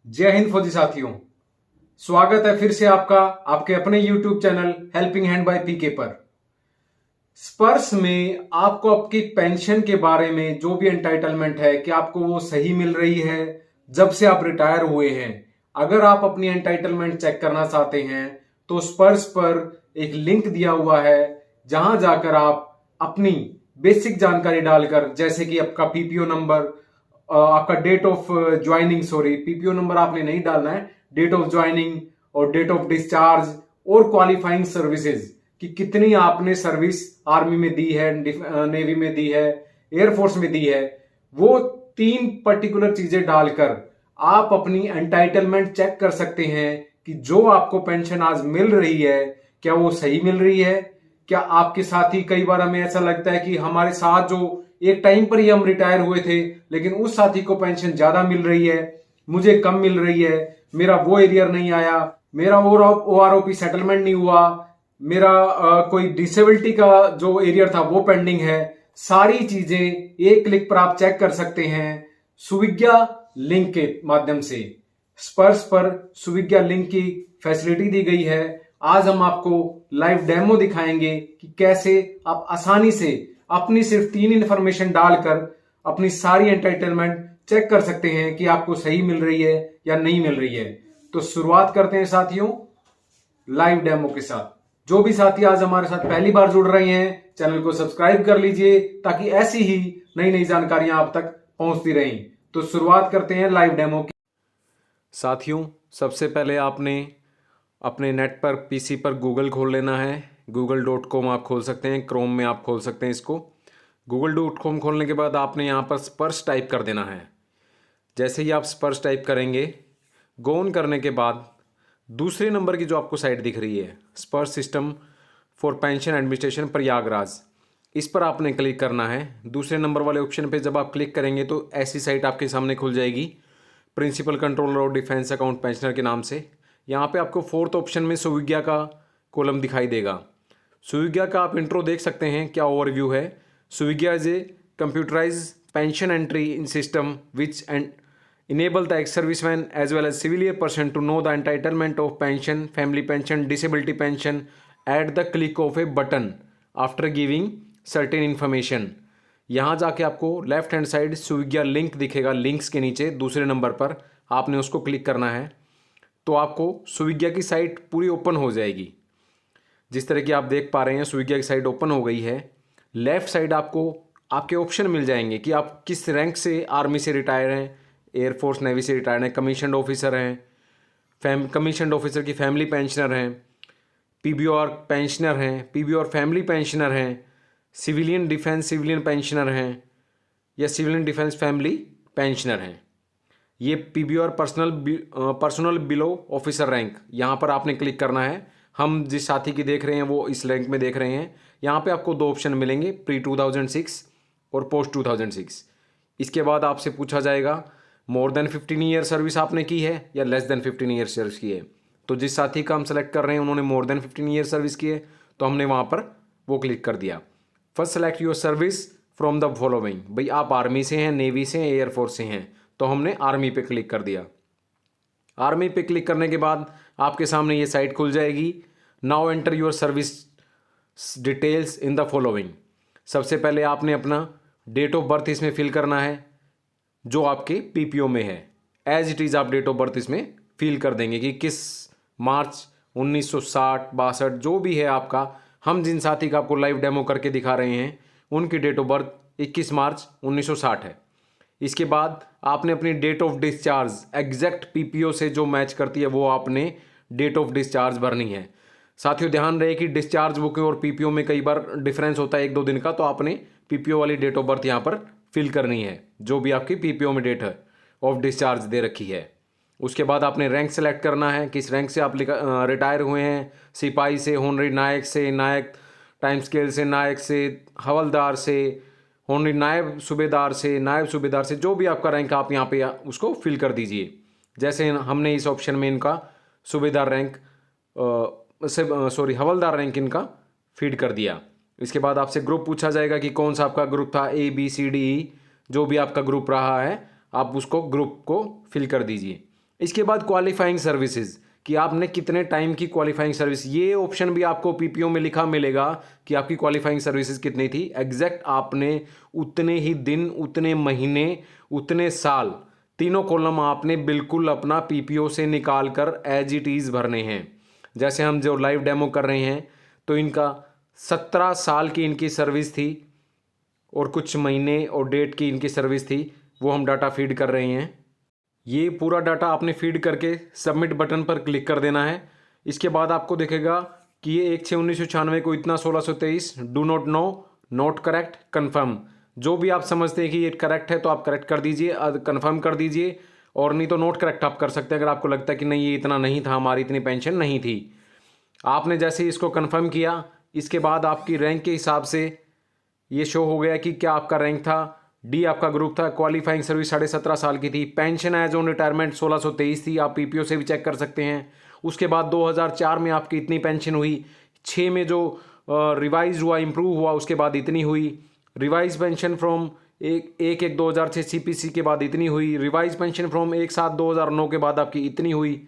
जय हिंद फौजी साथियों। स्वागत है फिर से आपका आपके अपने YouTube channel helping hand by PK पर। स्पर्श में आपको आपकी पेंशन के बारे में जो भी एंटाइटलमेंट है कि आपको वो सही मिल रही है जब से आप रिटायर हुए हैं। अगर आप अपनी एंटाइटलमेंट चेक करना चाहते हैं तो स्पर्श पर एक लिंक दिया हुआ है जहां जाकर आप अपनी बेसिक जानकारी डालकर, जैसे कि आपका पीपीओ नंबर, आपका date of joining, sorry PPO number आपने नहीं डालना है, डेट ऑफ ज्वाइनिंग और डेट ऑफ डिस्चार्ज और क्वालिफाइंग सर्विसेज कि कितनी आपने सर्विस आर्मी में दी है, नेवी में दी है, एयरफोर्स में दी है, वो 3 पर्टिकुलर चीजें डालकर आप अपनी एंटाइटलमेंट चेक कर सकते हैं कि जो आपको पेंशन आज मिल रही है क्या वो सही मिल रही है। क्या आपके साथ ही, कई बार हमें ऐसा लगता है कि हमारे साथ जो एक टाइम पर ही हम रिटायर हुए थे लेकिन उस साथी को पेंशन ज्यादा मिल रही है, मुझे कम मिल रही है, मेरा वो एरियर नहीं आया, मेरा ओआरओपी सेटलमेंट नहीं हुआ, मेरा कोई डिसेबिलिटी का जो एरियर था वो पेंडिंग है। सारी चीजें एक क्लिक पर आप चेक कर सकते हैं सुविज्ञा लिंक के माध्यम से। स्पर्श पर सुविज्ञा लिंक की फैसिलिटी दी गई है। आज हम आपको लाइव डेमो दिखाएंगे कि कैसे आप आसानी से अपनी सिर्फ 3 इंफॉर्मेशन डालकर अपनी सारी एंटाइटलमेंट चेक कर सकते हैं कि आपको सही मिल रही है या नहीं मिल रही है। तो शुरुआत करते हैं साथियों लाइव डेमो के साथ। जो भी साथी आज हमारे साथ पहली बार जुड़ रहे हैं चैनल को सब्सक्राइब कर लीजिए ताकि ऐसी ही नई नई जानकारियां आप तक पहुंचती रहें। तो शुरुआत करते हैं लाइव डेमो की। साथियों, सबसे पहले आपने अपने नेट पर पीसी पर गूगल खोल लेना है। google.com आप खोल सकते हैं, क्रोम में आप खोल सकते हैं इसको। google.com खोलने के बाद आपने यहाँ पर स्पर्श टाइप कर देना है। जैसे ही आप स्पर्श टाइप करेंगे, गो ऑन करने के बाद दूसरे नंबर की जो आपको साइट दिख रही है, स्पर्श system for pension administration Prayagraj, इस पर आपने क्लिक करना है। दूसरे नंबर वाले ऑप्शन पे जब आप क्लिक करेंगे तो ऐसी साइट आपके सामने खुल जाएगी, प्रिंसिपल कंट्रोलर और डिफेंस अकाउंट पेंशनर के नाम से। यहाँ पे आपको 4th ऑप्शन में सुविज्ञा का कॉलम दिखाई देगा। सुविज्ञा का आप इंट्रो देख सकते हैं, क्या ओवरव्यू है। Suvigya is a computerize pension entry in system which and enable the ex-serviceman as well as civilian person to know the entitlement of pension, family pension, disability pension at the click of a button after giving certain information। यहाँ जाके आपको left hand side सुविज्ञा link दिखेगा, links के नीचे दूसरे number पर आपने उसको क्लिक करना है तो आपको सुविज्ञा की साइट पूरी ओपन हो जाएगी। जिस तरह की आप देख पा रहे हैं सुविज्ञा की साइट ओपन हो गई है। लेफ्ट साइड आपको आपके ऑप्शन मिल जाएंगे कि आप किस रैंक से आर्मी से रिटायर हैं, एयरफोर्स नेवी से रिटायर्ड हैं, कमीशनड ऑफिसर हैं, कमीशनड ऑफिसर की फैमिली पेंशनर हैं, पीबीओआर पेंशनर हैं, पीबीओआर फैमिली पेंशनर हैं, सिविलियन डिफेंस सिविलियन पेंशनर हैं या सिविलियन डिफेंस फैमिली पेंशनर हैं। ये पीबीओआर पर्सनल बिलो ऑफिसर रैंक, यहाँ पर आपने क्लिक करना है। हम जिस साथी की देख रहे हैं वो इस रैंक में देख रहे हैं। यहाँ पे आपको 2 ऑप्शन मिलेंगे, प्री 2006 और पोस्ट 2006। इसके बाद आपसे पूछा जाएगा मोर देन 15 ईयर सर्विस आपने की है या लेस देन 15 ईयर सर्विस की है। तो जिस साथी का हम सेलेक्ट कर रहे हैं उन्होंने मोर देन 15 ईयर सर्विस की है तो हमने वहाँ पर वो क्लिक कर दिया। First select your service from the following, भाई आप आर्मी से हैं, नेवी से हैं, एयरफोर्स से हैं, तो हमने आर्मी पे क्लिक कर दिया। आर्मी पे क्लिक करने के बाद आपके सामने ये साइट खुल जाएगी। Now enter your service details in the following. सबसे पहले आपने अपना डेट ऑफ बर्थ इसमें फिल करना है जो आपके पीपीओ में है। एज इट इज़ आप डेट ऑफ बर्थ इसमें फिल कर देंगे कि किस मार्च 1960 62 जो भी है आपका। हम जिन साथी का आपको लाइव डेमो करके दिखा रहे हैं उनकी डेट ऑफ बर्थ 21 मार्च 1960 है। इसके बाद आपने अपनी date of discharge exact PPO से जो मैच करती है वो आपने डेट ऑफ डिस्चार्ज भरनी है। साथियों ध्यान रहे कि डिस्चार्ज बुक और पीपीओ में कई बार डिफरेंस होता है 1-2 दिन का, तो आपने पीपीओ वाली डेट ऑफ बर्थ यहाँ पर फिल करनी है जो भी आपकी पीपीओ में डेट है ऑफ डिस्चार्ज दे रखी है। उसके बाद आपने रैंक सेलेक्ट करना है, किस रैंक से आप रिटायर हुए हैं, सिपाही से, होनरी नायक से, नायक टाइम स्केल से, नायक से, हवलदार से, होनरी नायब सूबेदार से, नायब सूबेदार से, जो भी आपका रैंक आप यहाँ पे उसको फिल कर दीजिए। जैसे हमने इस ऑप्शन में इनका सूबेदार रैंक हवलदार रैंक इनका फीड कर दिया। इसके बाद आपसे ग्रुप पूछा जाएगा कि कौन सा आपका ग्रुप था, A B C D E, जो भी आपका ग्रुप रहा है आप उसको ग्रुप को फिल कर दीजिए। इसके बाद क्वालिफाइंग सर्विसेज कि आपने कितने टाइम की क्वालिफाइंग सर्विस, ये ऑप्शन भी आपको पीपीओ में लिखा मिलेगा कि आपकी क्वालिफाइंग सर्विसेज कितनी थी। एग्जैक्ट आपने उतने ही दिन, उतने महीने, उतने साल, तीनों कॉलम आपने बिल्कुल अपना पीपीओ से निकाल कर एज इट इज़ भरने हैं। जैसे हम जो लाइव डेमो कर रहे हैं तो इनका 17 साल की इनकी सर्विस थी और कुछ महीने और डेट की इनकी सर्विस थी, वो हम डाटा फीड कर रहे हैं। ये पूरा डाटा आपने फीड करके सबमिट बटन पर क्लिक कर देना है। इसके बाद आपको दिखेगा कि ये 1/6/1996 को इतना 1623, do not know, not correct, confirm. जो भी आप समझते हैं कि ये करेक्ट है तो आप करेक्ट कर दीजिए, कन्फर्म कर दीजिए, और नहीं तो नोट करेक्ट आप कर सकते हैं अगर आपको लगता है कि नहीं ये इतना नहीं था, हमारी इतनी पेंशन नहीं थी। आपने जैसे ही इसको कन्फर्म किया, इसके बाद आपकी रैंक के हिसाब से ये शो हो गया कि क्या आपका रैंक था। डी आपका ग्रुप था, क्वालिफाइंग सर्विस 17.5 साल की थी, पेंशन एज ऑन रिटायरमेंट 1623 थी, आप पीपीओ से भी चेक कर सकते हैं। उसके बाद 2004 में आपकी इतनी पेंशन हुई, 6 में जो रिवाइज हुआ, इम्प्रूव हुआ, उसके बाद इतनी हुई। रिवाइज पेंशन फ्रॉम 1/1/2006 सीपीसी के बाद इतनी हुई। रिवाइज पेंशन फ्रॉम 1/7/2009 के बाद आपकी इतनी हुई।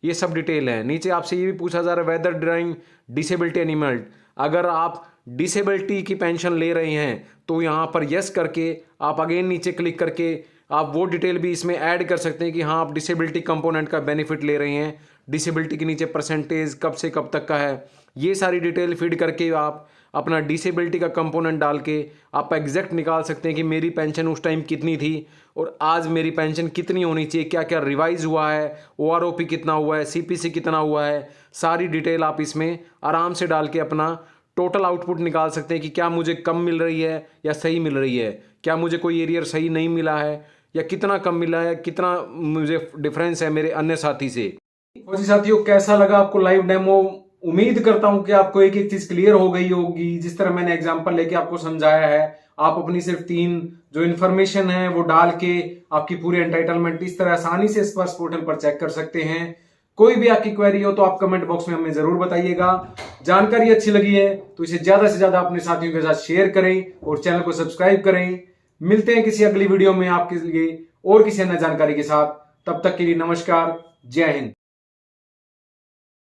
ये सब डिटेल है। नीचे आपसे ये भी पूछा जा रहा है वेदर ड्राइंग डिसेबिलिटी एनिमल्ड, अगर आप डिसेबिलिटी की पेंशन ले रहे हैं तो यहाँ पर यस करके आप अगेन नीचे क्लिक करके आप वो डिटेल भी इसमें ऐड कर सकते हैं कि हाँ आप डिसेबिलिटी कंपोनेंट का बेनिफिट ले रहे हैं। डिसेबिलिटी के नीचे परसेंटेज कब से कब तक का है, ये सारी डिटेल फीड करके आप अपना डिसेबिलिटी का कंपोनेंट डाल के आप एग्जैक्ट निकाल सकते हैं कि मेरी पेंशन उस टाइम कितनी थी और आज मेरी पेंशन कितनी होनी चाहिए, क्या क्या रिवाइज हुआ है, ओआरओपी कितना हुआ है, सीपीसी कितना हुआ है। सारी डिटेल आप इसमें आराम से डाल के अपना टोटल आउटपुट निकाल सकते हैं कि क्या मुझे कम मिल रही है या सही मिल रही है, क्या मुझे कोई एरियर सही नहीं मिला है या कितना कम मिला है, कितना मुझे डिफरेंस है मेरे अन्य साथी से। और जी साथियों, कैसा लगा आपको लाइव डेमो? उम्मीद करता हूं कि आपको एक एक चीज क्लियर हो गई होगी। जिस तरह मैंने एग्जांपल लेके आपको समझाया है, आप अपनी सिर्फ 3 जो इन्फॉर्मेशन है वो डाल के आपकी पूरी एंटाइटलमेंट इस तरह आसानी से स्पर्श पोर्टल पर चेक कर सकते हैं। कोई भी आपकी क्वेरी हो तो आप कमेंट बॉक्स में हमें जरूर बताइएगा। जानकारी अच्छी लगी है तो इसे ज्यादा से ज्यादा अपने साथियों के साथ शेयर करें और चैनल को सब्सक्राइब करें। मिलते हैं किसी अगली वीडियो में आपके लिए और किसी अन्य जानकारी के साथ। तब तक के लिए नमस्कार, जय हिंद।